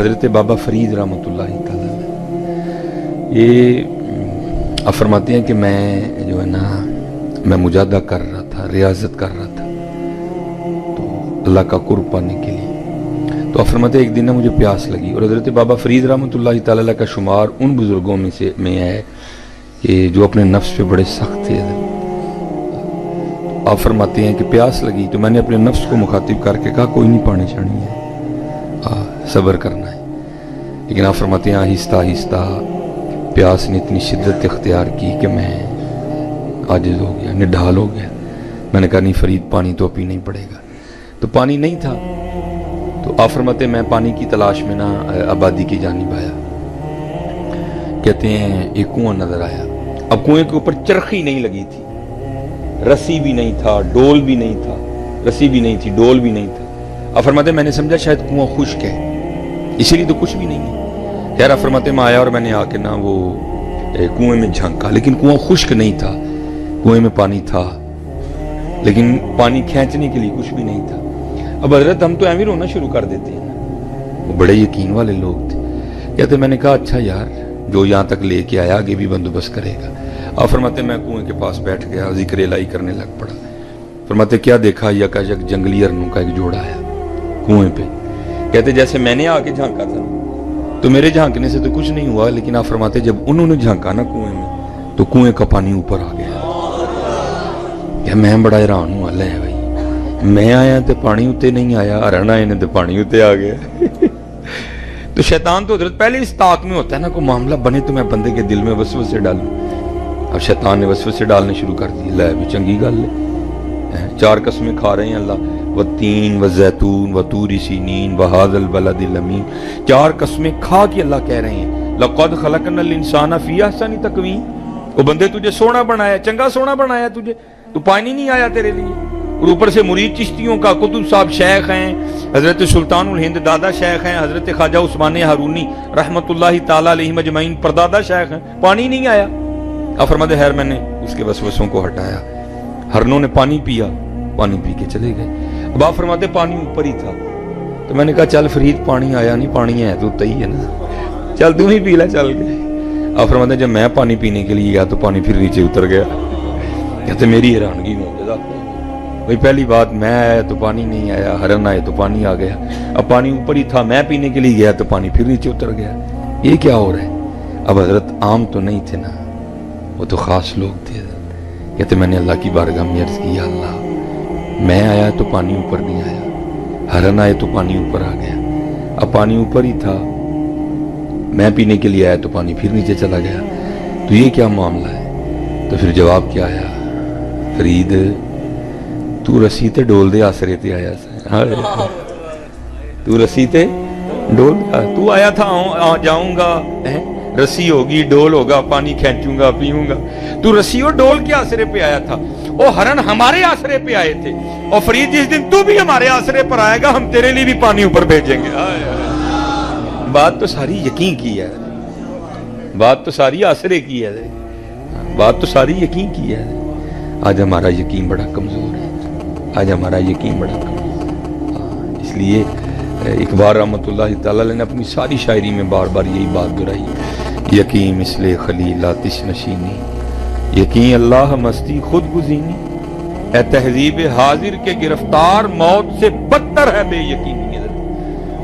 حضرت بابا فرید رحمۃ اللہ تعالی، یہ آپ فرماتے ہیں کہ میں جو ہے نا میں مجاہدہ کر رہا تھا، ریاضت کر رہا تھا تو اللہ کا قرب پانے کے لیے، تو آپ فرماتے ہیں ایک دن نا مجھے پیاس لگی، اور حضرت بابا فرید رحمۃ اللہ تعالی کا شمار ان بزرگوں میں ہے کہ جو اپنے نفس پہ بڑے سخت تھے۔ آپ فرماتے ہیں کہ پیاس لگی تو میں نے اپنے نفس کو مخاطب کر کے کہا کوئی نہیں، پانی چڑھنی ہے، صبر کرنا ہے۔ لیکن آپ فرماتے ہیں آہستہ آہستہ پیاس نے اتنی شدت اختیار کی کہ میں عاجز ہو گیا، نڈھال ہو گیا۔ میں نے کہا نہیں فرید، پانی تو پینا ہی پڑے گا۔ تو پانی نہیں تھا، تو آپ فرماتے ہیں میں پانی کی تلاش میں نا آبادی کی جانب آیا۔ کہتے ہیں ایک کنواں نظر آیا، اب کنویں کے اوپر چرخی نہیں لگی تھی، رسی بھی نہیں تھا، ڈول بھی نہیں تھا، رسی بھی نہیں تھی، ڈول بھی نہیں تھا۔ آپ فرماتے ہیں میں نے سمجھا شاید کنواں خشک ہے، اسی لیے تو کچھ بھی نہیں ہے۔ خیر آپ فرماتے ہیں میں آیا اور میں نے آ کے نا وہ کنویں میں جھانکا، لیکن کنواں خشک نہیں تھا، کنویں میں پانی تھا، لیکن پانی کھینچنے کے لیے کچھ بھی نہیں تھا۔ اب حضرت ہم تو ایویں رونا شروع کر دیتے ہیں نا، وہ بڑے یقین والے لوگ تھے۔ کہتے میں نے کہا اچھا یار، جو یہاں تک لے کے آیا آگے بھی بندوبست کرے گا۔ آپ فرماتے میں کنویں کے پاس بیٹھ گیا، ذکر الہی کرنے لگ پڑا۔ فرماتے کیا دیکھا، یکایک جنگلی ارنوں کا ایک جوڑا آیا کنویں پہ۔ کہتے جیسے میں نے آ کے جھانکا تھا تو میرے جھانکنے سے تو کچھ نہیں ہوا، لیکن آپ فرماتے جب انہوں نے جھانکا نا کنویں میں تو کنویں کا پانی اوپر آ گیا۔ کہ میں بڑا حیران ہوں، اللہ ہے بھائی، میں آیا تو پانی اتے نہیں آیا، ارن آئے نے تو پانی اتے آ گیا۔ تو شیطان تو حضرت پہلے اس طاق میں ہوتا ہے نا، کوئی معاملہ بنے تو میں بندے کے دل میں وسوسے ڈالوں۔ اب شیطان نے وسوسے ڈالنے شروع کر دی، لے بھی چنگی گل ہے، 4 قسمیں کھا رہے ہیں اللہ، والتین والزیتون وطور سینین وہذا البلد الامین، 4 قسمیں کھا کے اللہ کہہ رہے ہیں لقد خلقنا الانسان فی احسن تقویم، وہ بندے تجھے سونا بنایا، چنگا سونا بنایا تجھے، تو پانی نہیں آیا تیرے لیے۔ اور اوپر سے مرید چشتیوں کا قطب صاحب شیخ ہیں، حضرت سلطان الہند دادا شیخ ہیں، حضرت خواجہ عثمان ہارونی رحمت اللہ تعالی علیہ مجمعین پردادا شیخ ہیں، پانی نہیں آیا۔ اب فرماتے خیر میں نے اس کے وسوسوں کو ہٹایا، ہرنوں نے پانی پیا، پانی پی کے چلے گئے۔ اب آپ فرماتے پانی اوپر ہی تھا، تو میں نے کہا چل فرید پانی آیا نہیں، پانی ہے تو ہی ہے نا، چل تم ہی پی لے، چل گئے۔ آپ فرماتے جب میں پانی پینے کے لیے گیا تو پانی پھر نیچے اتر گیا۔ کہتے میری حیرانگی معجزہ، بھئی پہلی بات میں آیا تو پانی نہیں آیا، ہرن آئے تو پانی آ گیا، اب پانی اوپر ہی تھا، میں پینے کے لیے گیا تو پانی پھر نیچے اتر گیا، یہ کیا ہو رہا ہے؟ اب حضرت عام تو نہیں تھے نا، وہ تو خاص لوگ تھے۔ کہتے میں نے اللہ کی بارگاہ میں عرض کی، یا اللہ میں آیا تو پانی اوپر نہیں آیا، ہرن آئے تو پانی اوپر آ گیا، اب پانی اوپر ہی تھا، میں پینے کے لیے آیا تو پانی پھر نیچے چلا گیا، تو یہ کیا معاملہ ہے؟ تو پھر جواب کیا آیا، فرید تو رسی تے ڈول دے آسرے تے آیا سا، تو رسی تے ڈول، تو آیا تھا جاؤں گا، رسی ہوگی، ڈول ہوگا، پانی کھینچوں گا، پیوں گا، تو رسی اور ڈول کے آسرے پہ آیا تھا، اور ہرن ہمارے آسرے پہ آئے تھے، اور فرید جس دن تو بھی ہمارے آسرے پر آئے گا ہم تیرے لیے بھی پانی اوپر بھیجیں گے۔ بات تو ساری یقین کی ہے، بات تو ساری آسرے کی ہے، بات تو ساری یقین کی ہے۔ آج ہمارا یقین بڑا کمزور ہے، آج ہمارا یقین بڑا کمزور ہے، اس لیے اقبال رحمۃ اللہ تعالی علیہ نے اپنی ساری شاعری میں بار بار یہی بات دہرائی، یقین مثل خلیل آتش نشینی، یقین اللہ مستی خود گزینی، اے تہذیب حاضر کے گرفتار موت سے بدتر ہے بے یقینی۔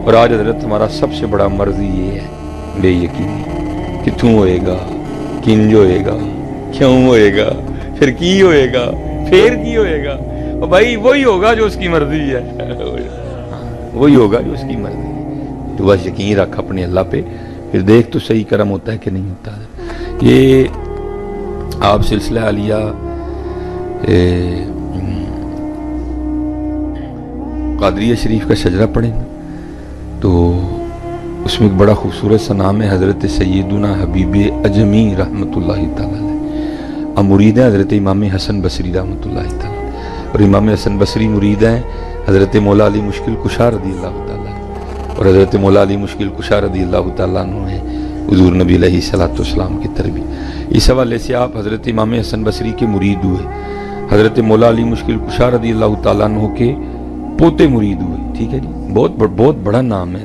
اور آج حضرت ہمارا سب سے بڑا مرض یہ ہے، بے یقینی، کتوں ہوئے گا، کنج ہوئے گا، کیوں ہوئے گا، پھر کی ہوئے گا، پھر کی ہوئے گا، اور بھائی وہی ہوگا جو اس کی مرضی ہے، وہی ہوگا جو اس کی مرضی ہے۔ تو بس یقین رکھ اپنے اللہ پہ، پھر دیکھ تو صحیح کرم ہوتا ہے کہ نہیں ہوتا ہے۔ یہ آپ سلسلہ عالیہ قادریہ شریف کا شجرہ پڑھیں تو اس میں ایک بڑا خوبصورت سا نام ہے حضرت سیدنا حبیب اجمی رحمۃ اللہ تعالی علیہ، اب مرید ہیں حضرت امام حسن بصری رحمۃ اللہ تعالی، اور امام حسن بصری مرید ہیں حضرت مولا علی مشکل کشا رضی اللہ تعالیٰ، اور حضرت مولا علی مشکل کشا رضی اللہ تعالیٰ عنہ ہے حضور نبی علیہ الصلوۃ والسلام کی تربیت۔ اس حوالے سے آپ حضرت امام حسن بصری کے مرید ہوئے، حضرت مولا علی مشکل کشا رضی اللہ تعالیٰ عنہ کے پوتے مرید ہوئے، ٹھیک ہے جی، بہت بڑا نام ہے،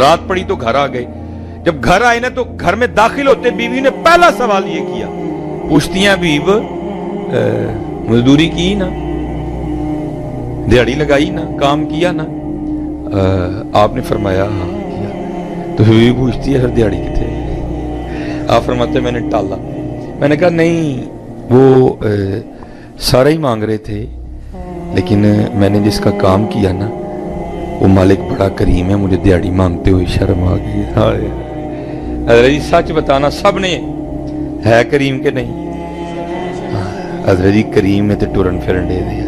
رات پڑی تو گھر آ گئے. جب گھر آئے نا تو گھر میں داخل ہوتے بیوی نے پہلا سوال یہ کیا, پوچھتی ہیں حبیب مزدوری کی نا, دیہڑی لگائی نا, کام کیا نا؟ آپ نے فرمایا ہاں کیا. تو حبیب پوچھتی ہے پھر دیہڑی کتنے؟ آپ فرماتے میں نے ٹالا. میں نے کہا نہیں, وہ سارا ہی مانگ رہے تھے, لیکن میں نے جس کا کام کیا نا وہ مالک بڑا کریم ہے, مجھے دیہڑی مانگتے ہوئے شرم آ گئی. حضرت جی سچ بتانا سب نے ہے کریم کے نہیں؟ حضرت جی کریم ہے تو ٹرن پھرن دے دے,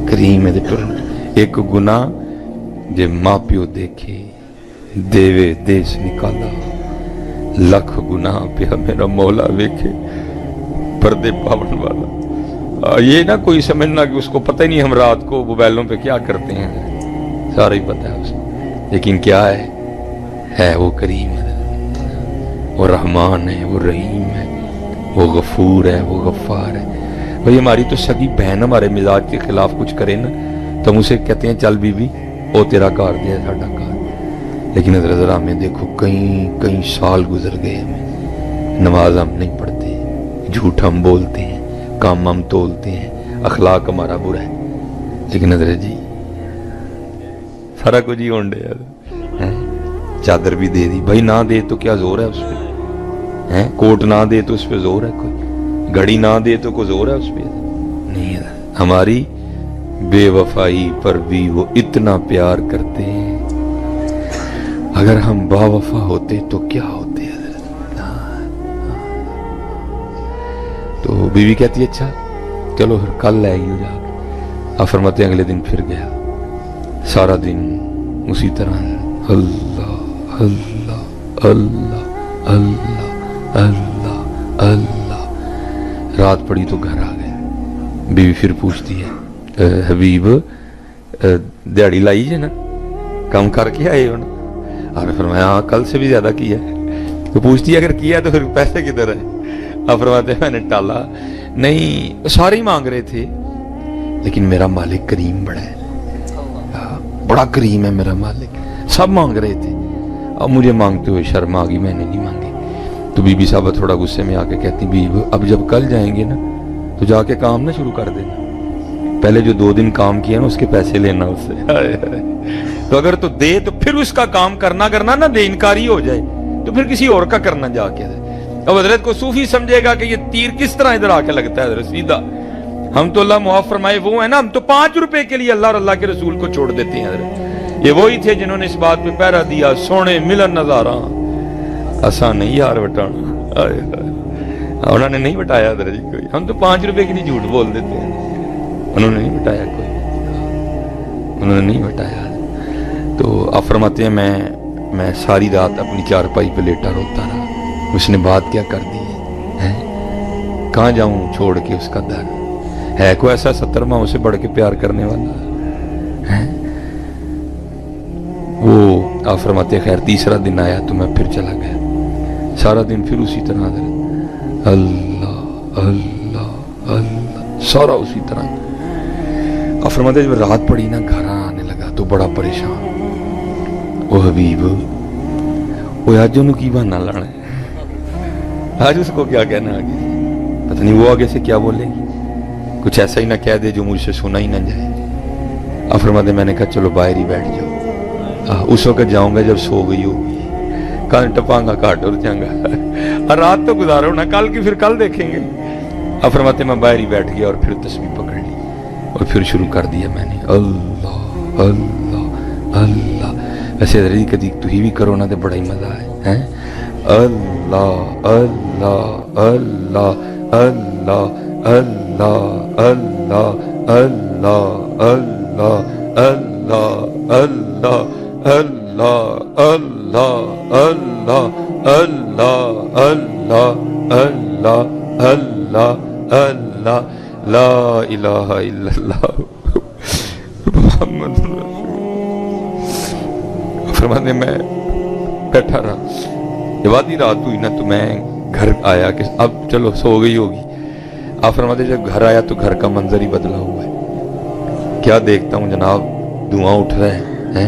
کریم ہے تو ٹرن. ایک گناہ جے ماں پیو دیکھے دیوے دیس نکالا, لکھ گناہ پیا میرا مولا ویکھے پردے پاون والا. یہ نہ کوئی سمجھنا کہ اس کو پتہ ہی نہیں ہم رات کو موبائلوں پہ کیا کرتے ہیں, سارا ہی پتہ ہے اس کو. لیکن کیا ہے وہ کریم ہے, وہ رحمان ہے, وہ رحیم ہے, وہ غفور ہے, وہ غفار ہے. بھئی ہماری تو سگی بہن ہمارے مزاج کے خلاف کچھ کرے نا تو ہم اسے کہتے ہیں چل بی بی او تیرا کار دیا ساڈا کار. لیکن حضرت ذرا ہمیں دیکھو کئی سال گزر گئے, ہمیں نماز ہم نہیں پڑھتے, جھوٹ ہم بولتے ہیں, کام ہم تولتے ہیں, اخلاق ہمارا برا ہے. لیکن حضرت جی سارا کچھ ہی ہونڈے ہے. چادر بھی دے دی, بھائی نہ دے تو کیا زور ہے اس پہ؟ کوٹ نہ دے تو اس پہ زور ہے کوئی؟ گھڑی نہ دے تو کوئی زور ہے اس پہ؟ نہیں. ہماری بے وفائی پر بھی وہ اتنا پیار کرتے ہیں. اگر ہم با وفا ہوتے تو کیا ہوتے حضرت. تو بیوی کہتی ہے اچھا چلو پھر کل لے گی ہو جا کے. آپ فرماتے ہیں اگلے دن پھر گیا, سارا دن اسی طرح اللہ اللہ اللہ اللہ اللہ اللہ. رات پڑی تو گھر آ گئے. بیوی پھر پوچھتی ہے حبیب دیہڑی لائی جے نا, کم کر کے آئے ہو نا؟ آپ نے فرمایا ہاں کل سے بھی زیادہ کیا ہے. تو پوچھتی ہے اگر کیا تو پھر پیسے کدھر ہے؟ آپ فرماتے ہیں میں نے ٹالا. نہیں سارے ہی مانگ رہے تھے, لیکن میرا مالک کریم بڑا ہے, بڑا کریم ہے میرا مالک. سب مانگ رہے تھے, اب مجھے مانگتے ہوئے شرم آ گئی, میں نے نہیں مانگی. تو بی بی صاحبہ تھوڑا غصے میں آ کے کہتی بیوی اب جب کل جائیں گے نا تو جا کے کام نہ شروع کر دینا, پہلے جو 2 دن کام کیا نا اس کے پیسے لینا اس سے. تو اگر تو دے تو پھر اس کا کام کرنا نہ دے, انکاری ہو جائے تو پھر کسی اور کا کرنا جا کے. اب حضرت کو صوفی سمجھے گا کہ یہ تیر کس طرح ادھر آ کے لگتا ہے. حضرت سیدھا ہم تو اللہ معاف فرمائے وہ ہیں نا, ہم تو 5 روپے کے لیے اللہ اور اللہ کے رسول کو چھوڑ دیتے ہیں. حضرت یہ وہی تھے جنہوں نے اس بات پہ پہرا دیا, سونے ملن نظارہ آسان نہیں یار بٹانا. انہوں نے نہیں بٹایا حضرت جی کوئی, ہم تو 5 روپے کے لیے جھوٹ بول دیتے ہیں. انہوں نے نہیں بٹایا کوئی, انہوں نے نہیں بٹایا. تو آپ فرماتے ہیں میں ساری رات اپنی چارپائی پہ لیٹا روتا رہا. اس نے بات کیا کر دی ہے, کہاں جاؤں چھوڑ کے اس کا در. ہے کوئی ایسا 70 ماہ اسے بڑھ کے پیار کرنے والا ہے؟ وہ آپ فرماتے ہیں خیر تیسرا دن آیا تو میں پھر چلا گیا. سارا دن پھر اسی طرح اللہ اللہ اللہ سارا اسی طرح. آپ فرماتے ہیں جب رات پڑی نا گھر آنے لگا تو بڑا پریشان. وہ حبیب وہ آج انہوں کی بہانا لانا ہے, آج اس کو کیا کہنا آگے, پتہ نہیں وہ آگے سے کیا بولے گی, کچھ ایسا ہی نہ کہہ دے جو مجھ سے سنا ہی نہ جائے. آپ فرماتے میں نے کہا چلو باہر ہی بیٹھ جاؤ, اس وقت جاؤں گا جب سو گئی ہوگی, کل ٹپاؤں گا کاٹ اور جاؤں گا, رات تو گزارو نا, کل کی پھر کل دیکھیں گے. آپ فرماتے میں باہر ہی بیٹھ گیا اور پھر تسبیح پکڑ لی اور پھر شروع کر دیا میں نے اللہ اللہ اللہ. ویسے ذرا کدی تو ہی بھی کرو نا تو بڑا ہی مزہ ہے. اللہ اللہ اللہ اللہ اللہ اللہ اللہ اللہ اللہ اللہ اللہ اللہ اللہ اللہ اللہ اللہ اللہ لا الہ الا اللہ محمد رسول. فرماتے میں بیٹھا رہا, جب آدھی رات ہوئی نا تو میں گھر آیا کہ اب چلو سو گئی ہوگی. آپ فرماتے جب گھر آیا تو گھر کا منظر ہی بدلا ہوا ہے. کیا دیکھتا ہوں جناب, دھواں اٹھ رہا ہے,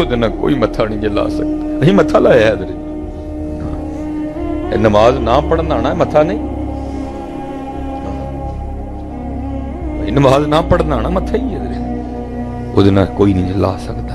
ਉਹਦੇ ਨਾਲ ਕੋਈ ਮੱਥਾ ਨਹੀਂ ਜੇ ਲਾ ਸਕਦਾ। ਅਸੀਂ ਮੱਥਾ ਲਾਇਆ ਇਧਰ, ਨਮਾਜ਼ ਨਾ ਪੜਨ ਆਣਾ ਮੱਥਾ ਨਹੀਂ, ਨਮਾਜ਼ ਨਾ ਪੜਨ ਆਣਾ ਮੱਥਾ ਹੀ ਇਧਰ, ਉਹਦੇ ਨਾਲ ਕੋਈ ਨਹੀਂ ਲਾ ਸਕਦਾ।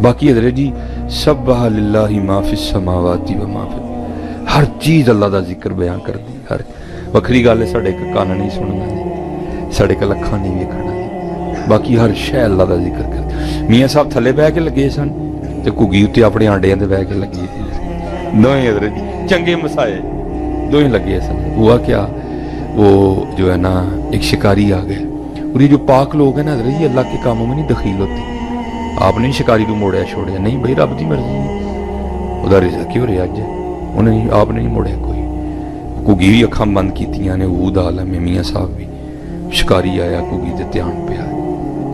باقی حضرت جی سبح للہ ما فی السماوات و ما فی، ہر چیز اللہ دا ذکر بیان کر دی. ہر وکری گل ہے ساڈے کان نہیں سننا جی، ساڈے اکھاں نہیں ویکھنا جی، باقی ہر شے اللہ دا ذکر کر دی. میاں صاحب تھلے بہ کے لگے سن تے گگی اتنے اپنے آنڈیاں تے بہ کے لگی دوہیں حضرت جی چنگے مسائے دوہیں لگے سن. ہوا کیا وہ جو ہے نا ایک شکاری آ گئے، اور یہ جو پاک لوگ ہیں نا حضرت جی اللہ کے کاموں میں نہیں دخیل ہوتے. آپ نے شکاری کو موڑیا چھوڑیا نہیں بھائی رب دی مرضی ہے، وہ رزق کیوں رہا اج انہیں آپ نے نہیں موڑیا کوئی. گگی بھی اکھاں بند کیتیاں نے وہ عالم میں میاں صاحب بھی. شکاری آیا گگی تے دھیان پیا،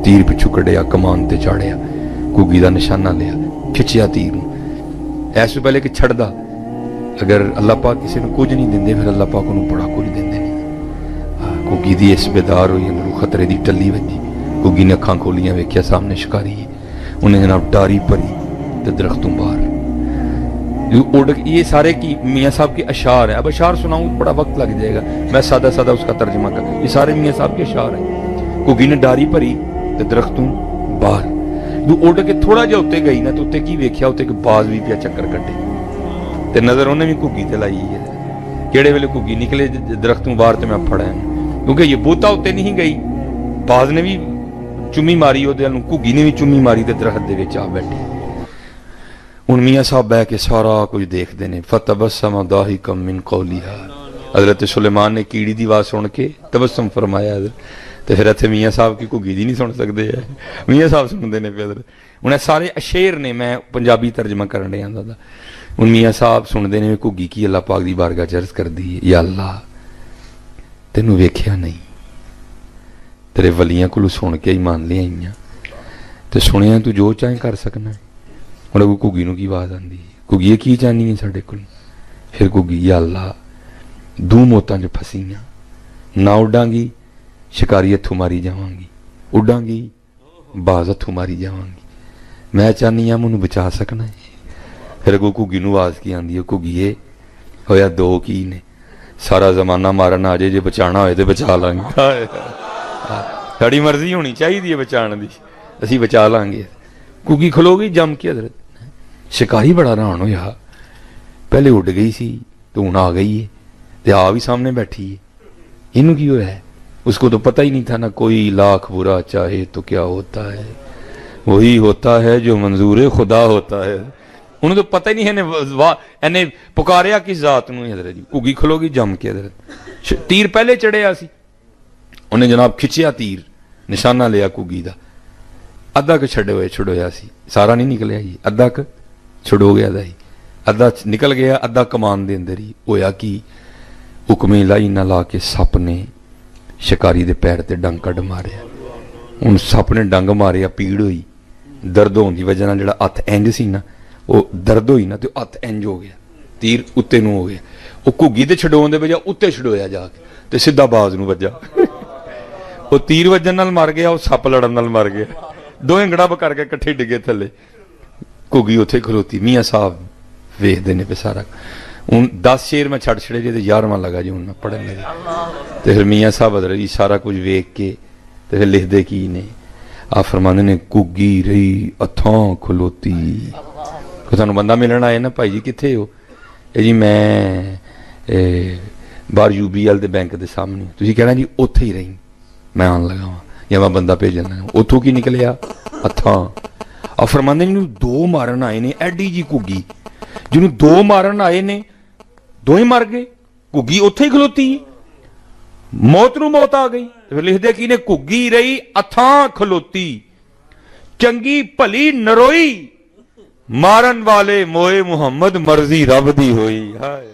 تیر پچھو کڈیا کمان تے چاڑیا، گگی دا نشانہ لیا کھچیا تیر نوں. ایس تو پہلے کہ چھڑدا اگر اللہ پاک کسی نے کچھ نہیں دیندے پھر اللہ پاک انہوں بڑا کچھ دیندے نہیں. گگی دی اس بیدار ہوئی انہوں خطرے دی ٹلی وجی. گگی نے اکھاں کھولیاں ویکھیا سامنے شکاری ہے، انہیں جناب ڈاری پری تے درختوں باہر. یہ سارے کی میاں صاحب کے اشعار ہیں. اب اشعار سناؤں بڑا وقت لگ جائے گا، میں سادہ سادہ اس کا ترجمہ کروں. یہ سارے میاں صاحب کے اشعار ہیں. گگی نے ڈاری پری تے درختوں باہر. جو اڑ کے تھوڑا جہا اتنے گئی نا تو اتنے کی ویکھیا اتنے کہ باز بھی پیا چکر کٹے تے نظر انہیں بھی گگی تے لائی ہے. کیڑے ویلے گگی نکلے درختوں باہر تے میں پھڑا ہے کیونکہ یہ بوتا اتنے نہیں گئی. باز نے بھی چمی ماری وہ گگی نے بھی چمی ماری تے درخت دے وچ آ بیٹھی. ہن میاں صاحب بہ کے سارا کچھ دیکھتے ہیں. فتبسم ضاحکا من قولھا، حضرت سلیمان نے کیڑی دی آواز سن کے تبسم فرمایا. تو پھر اتنے میاں صاحب کی گگی دی نہیں سن سکتے ہیں، میاں صاحب سنتے ہیں پہ. انہیں سارے اشعر نے میں پنجابی ترجمہ کرن دیا تھا. ہن میاں صاحب سنتے ہیں گگی کی اللہ پاک دی بارگاہ چرز کر دی، یا اللہ تینوں ویکھیا نہیں، تیرے ولیاں کو سن کے ایمان لے آئیاں تو سنیا تو جو چاہیں کر سکنا ہے. ہوں اگو گگی نو کی آواز آتی، گگی کی چاہنی ہے ساڈے کول؟ پھر گگی یا اللہ دو موتاں چ پھسیاں، نہ اڈاں گی شکاری ہتھوں ماری جاواں گی، اڈاں گی باز ہتھوں ماری جاواں گی، میں چاہنی ہاں مینوں بچا سکنا ہے. پھر اگو گگی نو آواز کی آندی ہے، گگیے ہویا دو کی نے، سارا زمانہ مارن آ جائے جے بچانا ہوئے تو بچا لیں گے. ساڑی مرضی ہونی چاہیے بچان دی، اسی بچا لیں گے. گگی کھلو گئی جم کے. حضرت شکاری بڑا حیران ہویا، پہلے اڈ گئی سی تو ہوں آ گئی ہے تے آ بھی سامنے بیٹھی ہے. انہوں کی ہوا ہے؟ اس کو تو پتہ ہی نہیں تھا نا کوئی لاکھ برا چاہے تو کیا ہوتا ہے، وہی ہوتا ہے جو منظور خدا ہوتا ہے. انہوں تو پتہ ہی نہیں ہے پکاریا کس ذات نو. حضرت جی گگی کھلو گئی جم کے. حضرت تیر پہلے چڑھیا سی، انہیں جناب کھچیا تیر، نشانہ لیا گگی دا. ادھا کہ چھڑویا سی، سارا نہیں نکلیا جی، ادھا کہ چھڑو گیا دا ہی، ادھا نکل گیا، ادھا کمان دے اندر ہی. ہویا کی حکمیں لائی نہ لا کے سپ نے شکاری دے پیر تے ڈنگ کڈ ماریا. ہن سپ نے ڈنگ ماریا، پیڑ ہوئی، درد ہون دی وجہ نال جڑا ہتھ انج سی نا وہ درد ہوئی نا تے ہتھ انج ہو گیا، تیر اتے نو ہو گیا. وہ گگی تے چھڈون دے بجائے اتے چھڈویا جا کے تے سیدھا باز نو وجا. وہ تیر وجن نال مر گیا، وہ سپ لڑن نال مر گیا. دوہیں گڑب کر کے کٹھے ڈگے تھلے. گگی اتنے کھلوتی. میاں صاحب ویکھدے نے پہ سارا. ہوں 10 شعر میں چھڑ چھڑے جی 11واں لگا جی ہوں میں پڑھن لگے. تو پھر میاں صاحب حضرت جی سارا کچھ ویکھ کے تو پھر لکھدے کی نے آپ فرماندے نے گگی رہی اتھاں کھلوتی. کو تھانوں بندہ ملن آئے نا بھائی جی کتنے ہو؟ جی میں باہر UBL دے بینک دے سامنے. تسی کہنا جی اوتھے ہی رہی، میں آن لگا ہاں یا میں بندہ بھیجنا. اتھوں کی نکلیا اتھاں. آپ فرماندے نے دو مارن آئے نے ایڈی جی گگی، جنہوں دو مارن آئے نے دو ہی مر گئے. گگی اتھے ہی کھلوتی، موت نو موت آ گئی. پھر لکھدے کی نے گگی رہی اتھاں کھلوتی، چنگی بھلی نروئی، مارن والے موئے محمد مرضی رب دی ہوئی. ہائے